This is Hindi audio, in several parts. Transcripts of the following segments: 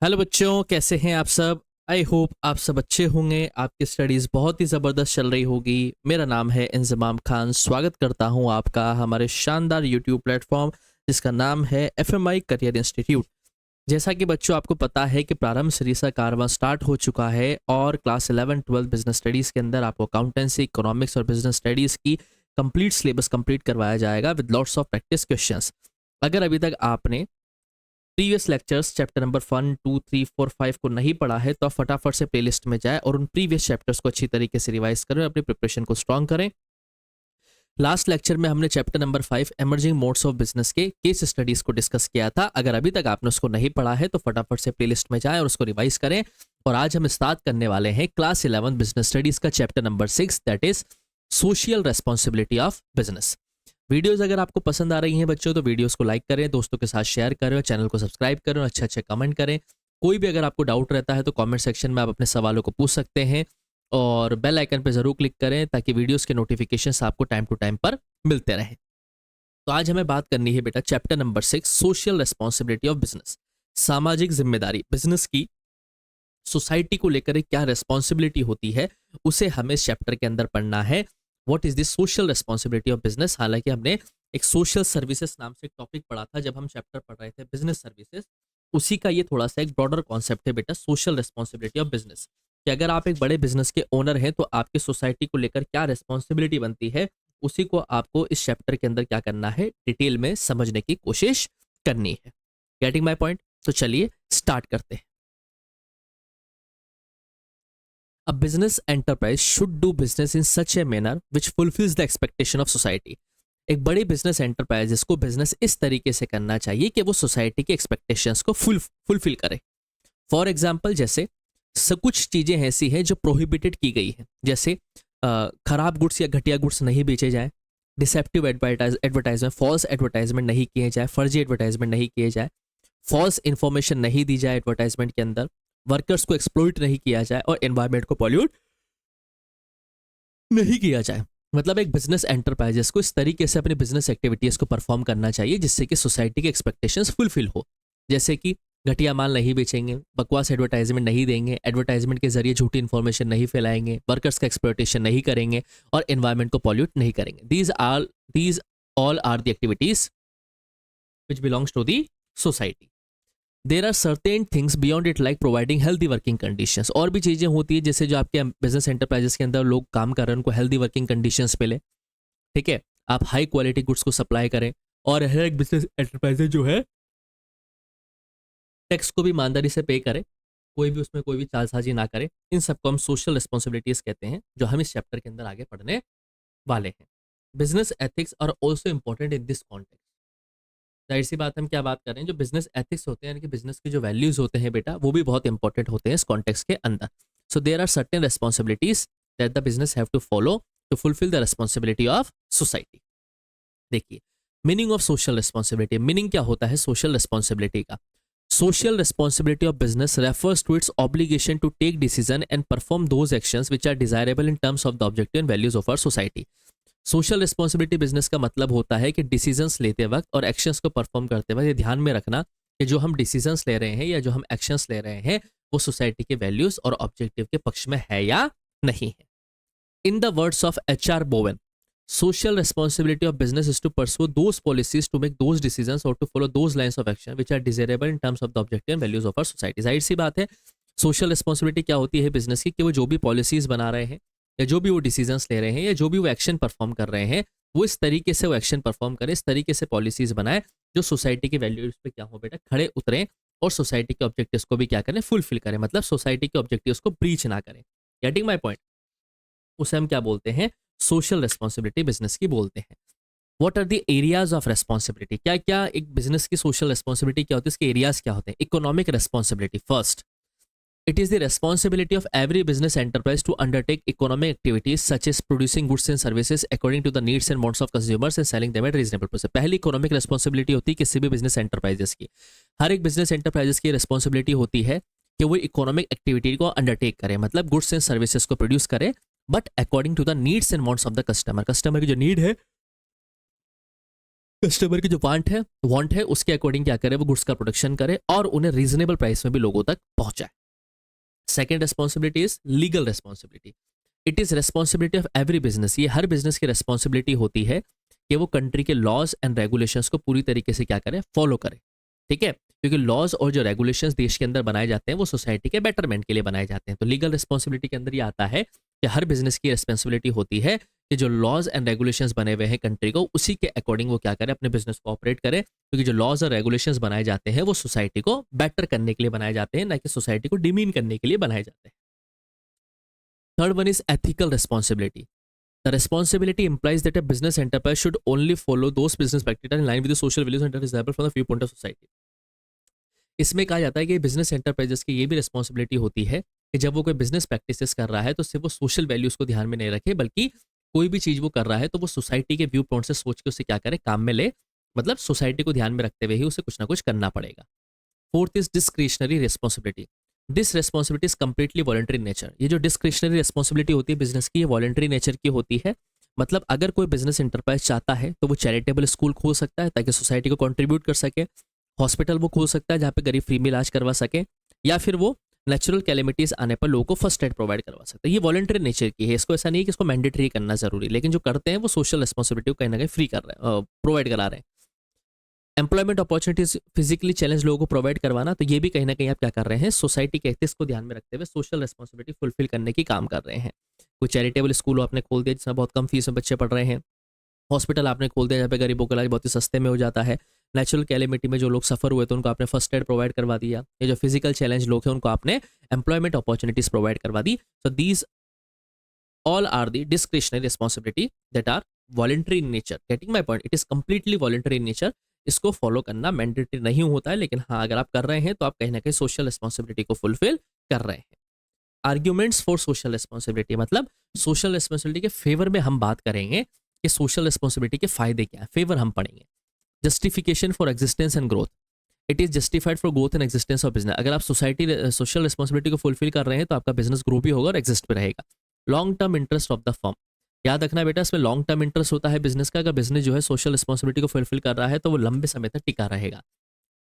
हेलो बच्चों, कैसे हैं आप सब। आई होप आप सब अच्छे होंगे। आपकी स्टडीज़ बहुत ही ज़बरदस्त चल रही होगी। मेरा नाम है इंजमाम खान। स्वागत करता हूं आपका हमारे शानदार यूट्यूब प्लेटफॉर्म जिसका नाम है एफएमआई करियर इंस्टीट्यूट। जैसा कि बच्चों आपको पता है कि प्रारंभ सीरीज का कारवां स्टार्ट हो चुका है और क्लास 11-12 बिजनेस स्टडीज़ के अंदर आपको अकाउंटेंसी, इकोनॉमिक्स और बिजनेस स्टडीज़ की कंप्लीट सिलेबस कंप्लीट करवाया जाएगा with lots of practice questions. अगर अभी तक आपने प्रीवियस लेक्चर्स चैप्टर नंबर 1, 2, 3, 4, 5 को नहीं पढ़ा है तो आप फटाफट से प्लेलिस्ट में जाएं और उन प्रीवियस चैप्टर्स को अच्छी तरीके से रिवाइज करें, अपनी प्रिपरेशन को स्ट्रॉन्ग करें। लास्ट लेक्चर में हमने chapter number 5 emerging modes of business के केस स्टडीज को डिस्कस किया था। अगर अभी तक आपने उसको नहीं पढ़ा है तो फटाफट से प्लेलिस्ट में जाएं और उसको रिवाइज करें। और आज हम स्टार्ट करने वाले हैं क्लास 11 बिजनेस स्टडीज का chapter number 6, that is social responsibility of business. Videos अगर आपको पसंद आ रही हैं बच्चों तो वीडियोस को लाइक करें, दोस्तों के साथ शेयर करें और चैनल को सब्सक्राइब करें और अच्छे अच्छे कमेंट करें। कोई भी अगर आपको डाउट रहता है तो कमेंट सेक्शन में आप अपने सवालों को पूछ सकते हैं और बेल आइकन पर जरूर क्लिक करें ताकि वीडियोस के नोटिफिकेशंस आपको टाइम टू टाइम पर मिलते रहें। तो आज हमें बात करनी है बेटा chapter number 6, social responsibility of business. सामाजिक जिम्मेदारी, बिजनेस की सोसाइटी को लेकर क्या रेस्पॉन्सिबिलिटी होती है उसे हमें इस चैप्टर के अंदर पढ़ना है। What is the social responsibility of business. हालांकि हमने एक सोशल सर्विसेज नाम से एक टॉपिक पढ़ा था जब हम चैप्टर पढ़ रहे थे बिजनेस सर्विसेज। उसी का ये थोड़ा सा एक ब्रॉडर कॉन्सेप्ट है बेटा, सोशल रेस्पॉन्सिबिलिटी ऑफ बिजनेस, कि अगर आप एक बड़े बिजनेस के ओनर हैं तो आपकी सोसाइटी को लेकर क्या रेस्पॉन्सिबिलिटी बनती है, उसी को आपको इस चैप्टर के अंदर क्या करना है, डिटेल में समझने की कोशिश करनी है। Getting my point. तो चलिए स्टार्ट करते हैं। A business enterprise should do business in such a manner which fulfills the expectation of society. एक बड़ी बिजनेस एंटरप्राइजेस को बिजनेस इस तरीके से करना चाहिए कि वो सोसाइटी के एक्सपेक्टेशंस को फुलफिल करे। फॉर एग्जाम्पल, जैसे कुछ चीजें ऐसी हैं जो प्रोहिबिटेड की गई हैं, जैसे खराब गुड्स या घटिया गुड्स नहीं बेचे जाए, डिसेप्टिव एडवर्टाइजमेंट, फॉल्स एडवर्टाइजमेंट नहीं किए जाए, फर्जी एडवर्टाइजमेंट नहीं किए जाए, फॉल्स इंफॉर्मेशन नहीं दी जाए एडवर्टाइजमेंट के अंदर, वर्कर्स को एक्सप्लॉइट नहीं किया जाए और एनवायरमेंट को पॉल्यूट नहीं किया जाए। मतलब एक बिजनेस एंटरप्राइजेस को इस तरीके से अपनी बिजनेस एक्टिविटीज को परफॉर्म करना चाहिए जिससे कि सोसाइटी के एक्सपेक्टेशंस फुलफिल हो। जैसे कि घटिया माल नहीं बेचेंगे, बकवास एडवर्टाइजमेंट नहीं देंगे, एडवर्टाइजमेंट के जरिए झूठी इन्फॉर्मेशन नहीं फैलाएंगे, वर्कर्स का एक्सप्लॉइटेशन नहीं करेंगे और एनवायरमेंट को पॉल्यूट नहीं करेंगे। These all are the activities which belongs to the society. There are certain things beyond it like providing healthy working conditions. और भी चीज़ें होती है जैसे जो आपके बिजनेस एंटरप्राइजेस के अंदर लोग काम कर रहे हैं उनको हेल्दी वर्किंग कंडीशंस मिले। ठीक है, आप हाई क्वालिटी गुड्स को सप्लाई करें और हर एक बिजनेस एंटरप्राइजेस जो है टैक्स को भी ईमानदारी से पे करे, कोई भी उसमें कोई भी चालसाजी ना करे। इन सबको हम सोशल रिस्पॉन्सिबिलिटीज कहते हैं जो हम इस चैप्टर के अंदर आगे पढ़ने वाले हैं। Business ethics are also important in this context. जाहिर सी बात हम क्या बात कर रहे हैं, जो बिजनेस एथिक्स होते हैं यानी कि बिजनेस के जो वैल्यूज होते हैं बेटा वो भी बहुत इंपॉर्टेंट होते हैं इस कॉन्टेक्स्ट के अंदर। So there are certain responsibilities that the business have to follow to fulfil the responsibility of society. देखिए, meaning of social responsibility. Meaning क्या होता है सोशल रिस्पॉन्सिबिलिटी का? Social responsibility of business refers to its obligation to take decision and perform those actions which are desirable in terms of the objective and values of our society. Social responsibility business का मतलब होता है कि डिसीजंस लेते वक्त और एक्शंस को परफॉर्म करते वक्त ये ध्यान में रखना कि जो हम डिसीजंस ले रहे हैं या जो हम एक्शंस ले रहे हैं वो सोसाइटी के वैल्यूज और ऑब्जेक्टिव के पक्ष में है या नहीं है। In the words of HR Bowen, social responsibility of business is to pursue those policies, to make those decisions or to follow those lines of action which are desirable in terms of the objective and values of our society। जाहिर सी बात है सोशल रिस्पॉन्सिबिलिटी क्या होती है बिजनेस की, कि वो जो भी पॉलिसीज बना रहे हैं या जो भी वो डिसीजंस ले रहे हैं या जो भी वो एक्शन परफॉर्म कर रहे हैं वो इस तरीके से वो एक्शन परफॉर्म करें, इस तरीके से पॉलिसीज बनाए जो सोसाइटी के वैल्यूज पे क्या हो बेटा, खड़े उतरें और सोसाइटी के ऑब्जेक्टिव्स को भी क्या करें, फुलफिल करें। मतलब सोसाइटी के ऑब्जेक्टिव्स को ब्रीच ना करें। Getting my point. उसे हम क्या बोलते हैं, सोशल रिस्पॉन्सिबिलिटी बिजनेस की बोलते हैं। What are the areas of responsibility? क्या क्या एक बिजनेस की सोशल रिस्पॉन्सिबिलिटी क्या होती है, इसके एरियाज क्या होते हैं? Economic responsibility first. It is the responsibility of every business enterprise to undertake economic activities such as producing goods and services according to the needs and wants of consumers and selling them at reasonable price। पहली इकोनॉमिक रिस्पॉन्सिबिलिटी होती है किसी भी बिजनेस एंटरप्राइजेस की। हर एक बिजनेस एंटरप्राइजेस की रिस्पॉन्सिबिलिटी होती है कि वो इकोनॉमिक एक्टिविटी को अंडरटेक करे, मतलब गुड्स एंड सर्विसेज को प्रोड्यूस करे but according to the needs and wants of the customer. Customer की जो नीड है कस्टमर की जो वांट है उसके अकॉर्डिंग क्या करे, वो गुड्स का प्रोडक्शन करे और उन्हें रीजनेबल प्राइस में भी लोगों तक पहुंचाए। Second responsibility is legal responsibility. It is responsibility of every business, ये हर बिजनेस की रिस्पॉन्सिबिलिटी होती है कि वो कंट्री के लॉज एंड रेगुलेशंस को पूरी तरीके से क्या करे, फॉलो करे। ठीक है, क्योंकि लॉज और जो रेगुलेशंस देश के अंदर बनाए जाते हैं वो सोसाइटी के बेटरमेंट के लिए बनाए जाते हैं। तो लीगल रिस्पॉन्सिबिलिटी के अंदर ये आता है कि हर बिजनेस की रिस्पॉन्सिबिलिटी होती है कि जो लॉज एंड रेगुलेशंस बने हुए हैं कंट्री को, उसी के अकॉर्डिंग वो क्या करे, अपने बिजनेस को ऑपरेट करे। क्योंकि जो लॉज और रेगुलेशंस बनाए जाते हैं वो सोसाइटी को बेटर करने के लिए बनाए जाते हैं, ना कि सोसाइटी को डिमीन करने के लिए बनाए जाते हैं। Third one is ethical responsibility. The responsibility implies that a business enterprise should only follow those business practices in line with the social values and are desirable from the viewpoint of society. इसमें कहा जाता है कि बिजनेस एंटरप्राइजेस की ये भी रिस्पॉन्सिबिलिटी होती है कि जब वो कोई बिजनेस प्रैक्टिसेस कर रहा है तो सिर्फ वो सोशल वैल्यूज को ध्यान में नहीं रखे, बल्कि कोई भी चीज वो कर रहा है तो वो सोसाइटी के व्यू पॉइंट से सोच के उसे क्या करे, काम में ले। मतलब सोसाइटी को ध्यान में रखते हुए ही उसे कुछ ना कुछ करना पड़ेगा। Fourth is discretionary responsibility. This responsibility is completely voluntary nature. ये जो डिस्क्रिशनरी रिस्पॉन्सिबिलिटी होती है बिजनेस की, ये वॉलंटरी नेचर की होती है। मतलब अगर कोई बिजनेस इंटरप्राइज चाहता है तो वो चैरिटेबल स्कूल खोल सकता है ताकि सोसाइटी को कंट्रीब्यूट कर सके, हॉस्पिटल वो खोल सकता है जहाँ पे गरीब फ्री में इलाज करवा सके, या फिर वो नेचुरल कैलेमिटीज आने पर लोगों को फर्स्ट एड प्रोवाइड करवा सकते हैं। ये वॉलंटरी नेचर की है, इसको ऐसा नहीं है कि इसको मैंडेटरी करना जरूरी, लेकिन जो करते हैं वो सोशल रिस्पॉन्सिबिलिटी को कहीं ना कहीं फ्री कर रहे हैं, प्रोवाइड करा रहे हैं। एम्प्लॉयमेंट अपॉर्चुनिटीज फिजिकली चैलेंज लोगों को प्रोवाइड करवाना, तो ये भी कहीं ना कहीं आप क्या कर रहे हैं, सोसाइटी के एथिक्स को ध्यान में रखते हुए सोशल रिस्पॉन्सिबिलिटी फुलफिल करने की काम कर रहे हैं। कोई चैरिटेबल स्कूल आपने खोल दिया जिसमें बहुत कम फीस में बच्चे पढ़ रहे हैं, हॉस्पिटल आपने खोल दिया जहाँ पे गरीबों का इलाज बहुत ही सस्ते में हो जाता है, नेचुरल कैलेमिटी में जो लोग सफर हुए तो उनको आपने फर्स्ट एड प्रोवाइड करवा दिया, ये जो फिजिकल चैलेंज लोग हैं उनको आपने एम्प्लॉयमेंट अपॉर्चुनिटीज प्रोवाइड करवा दी। So these all are the discretionary responsibility that are voluntary in nature. Getting my point? It is completely voluntary in nature. इसको फॉलो करना मैंडेटरी नहीं होता है, लेकिन हाँ अगर आप कर रहे हैं तो आप कहीं ना कहीं सोशल रिस्पॉन्सिबिलिटी को फुलफिल कर रहे हैं। आर्ग्यूमेंट्स फॉर सोशल रिस्पॉन्सिबिलिटी, मतलब सोशल रिस्पॉन्सिबिलिटी के फेवर में हम बात करेंगे कि सोशल रिस्पॉन्सिबिलिटी के फायदे क्या है, फेवर हम पढ़ेंगे। Justification for existence and growth. It is justified for growth and existence of business. अगर आप सोसाइटी सोशल रिस्पॉन्सिबिलिटी को फुलफिल कर रहे हैं तो आपका बिजनेस ग्रो भी होगा और एग्जिस्ट भी रहेगा। Long term interest of the firm, याद रखना बेटा इसमें लॉन्ग टर्म इंटरेस्ट होता है बिजनेस का। अगर बिजनेस जो है सोशल रिस्पॉन्सिबिलिटी को फुलफिल कर रहा है तो वो लंबे समय तक टिका रहेगा।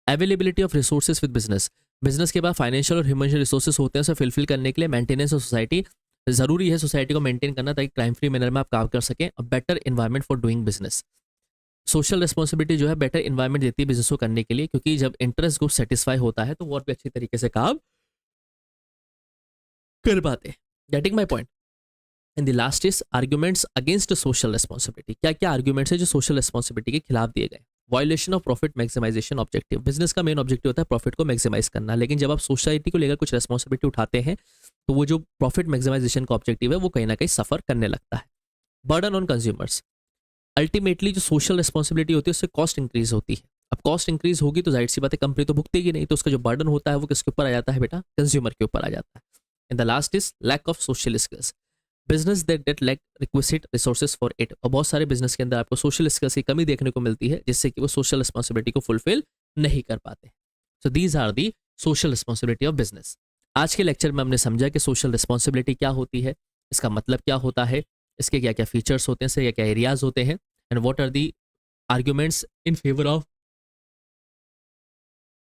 Availability of resources with business, business के बाद फाइनेंशियल और ह्यूमन रिसोर्सेज होते हैं, उसे फुलफिल करने के लिए मेंटेनेंस ऑफ सोसाइटी जरूरी है, सोसाइटी को मेंटेन करना ताकि क्राइम फ्री मैनर में आप काम कर सकें, और better environment for doing business. Social responsibility जो है बेटर इन्वायरमेंट देती है बिजनेस को करने के लिए, क्योंकि जब इंटरेस्ट ग्रुप सेटिस्फाई होता है तो वो और भी अच्छी तरीके से काम कर पाते हैं। Getting my point? And the last is arguments against social responsibility. क्या क्या आर्ग्यूमेंट्स है जो सोशल रिस्पॉन्सिबिलिटी के खिलाफ दिए गए? Violation of profit maximisation objective. Business का मेन ऑब्जेक्टिव होता है प्रॉफिट को मैक्सिमाइज करना, लेकिन जब आप सोसाइटी को लेकर कुछ रिस्पॉन्सिबिलिटी उठाते हैं तो वो जो प्रॉफिट मैक्सिमाइजेशन का ऑब्जेक्टिव है वो कहीं ना कहीं सफर करने लगता है। बर्डन ऑन कंज्यूमर्स, अल्टीमेटली जो सोशल रिस्पॉन्सिबिलिटी होती है उससे कॉस्ट इंक्रीज होती है। अब कॉस्ट इंक्रीज होगी तो जाहिर सी बात है कंपनी तो भुगतेगी नहीं, तो उसका जो बर्डन होता है वो किसके ऊपर आ जाता है बेटा? कंज्यूमर के ऊपर आ जाता है। And the last is lack of social skills. Business that lack requisite resources for it. और बहुत सारे बिजनेस के अंदर आपको सोशल स्किल्स की कमी देखने को मिलती है, जिससे कि वो सोशल रिस्पॉन्सिबिलिटी को फुलफिल नहीं कर पाते। So these are the social responsibility of business. आज के लेक्चर में हमने समझा कि सोशल रिस्पॉन्सिबिलिटी क्या होती है, इसका मतलब क्या होता है, इसके क्या क्या फीचर्स होते हैं, इसके क्या क्या एरियाज होते हैं, and what are the arguments in favour of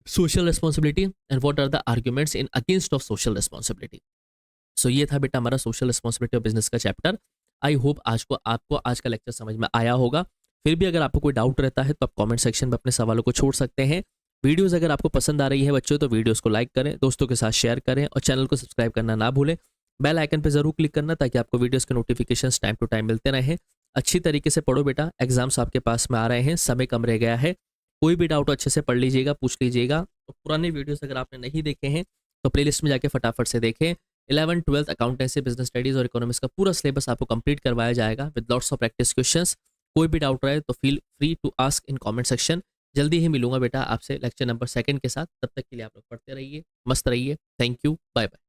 social responsibility and what are the arguments in against of social responsibility. So ये था बेटा हमारा सोशल रिस्पॉन्सिबिलिटी ऑफ बिजनेस का चैप्टर। आई होप आपको आज का लेक्चर समझ में आया होगा। फिर भी अगर आपको कोई डाउट रहता है तो आप कमेंट सेक्शन में अपने सवालों को छोड़ सकते हैं। वीडियोस अगर आपको पसंद आ रही है बच्चों तो वीडियोस को लाइक करें, दोस्तों के साथ शेयर करें और चैनल को सब्सक्राइब करना ना भूलें। बेल आइकन पर जरूर क्लिक करना ताकि आपको वीडियोस के नोटिफिकेशंस टाइम टू टाइम मिलते रहें। अच्छी तरीके से पढ़ो बेटा, एग्जाम्स आपके पास में आ रहे हैं, समय कम रह गया है। कोई भी डाउट अच्छे से पढ़ लीजिएगा, पूछ लीजिएगा। और पुराने वीडियोस अगर आपने नहीं देखे हैं तो प्लेलिस्ट में जाके फटाफट से देखें। 11th 12th accountancy, business studies और इकोनॉमिक्स का पूरा सिलेबस आपको कंप्लीट करवाया जाएगा with lots of practice questions. कोई भी डाउट रहे तो feel free to ask in comment section. जल्दी ही मिलूंगा बेटा आपसे लेक्चर नंबर 2 के साथ। तब तक के लिए आप लोग पढ़ते रहिए, मस्त रहिए। Thank you, bye bye.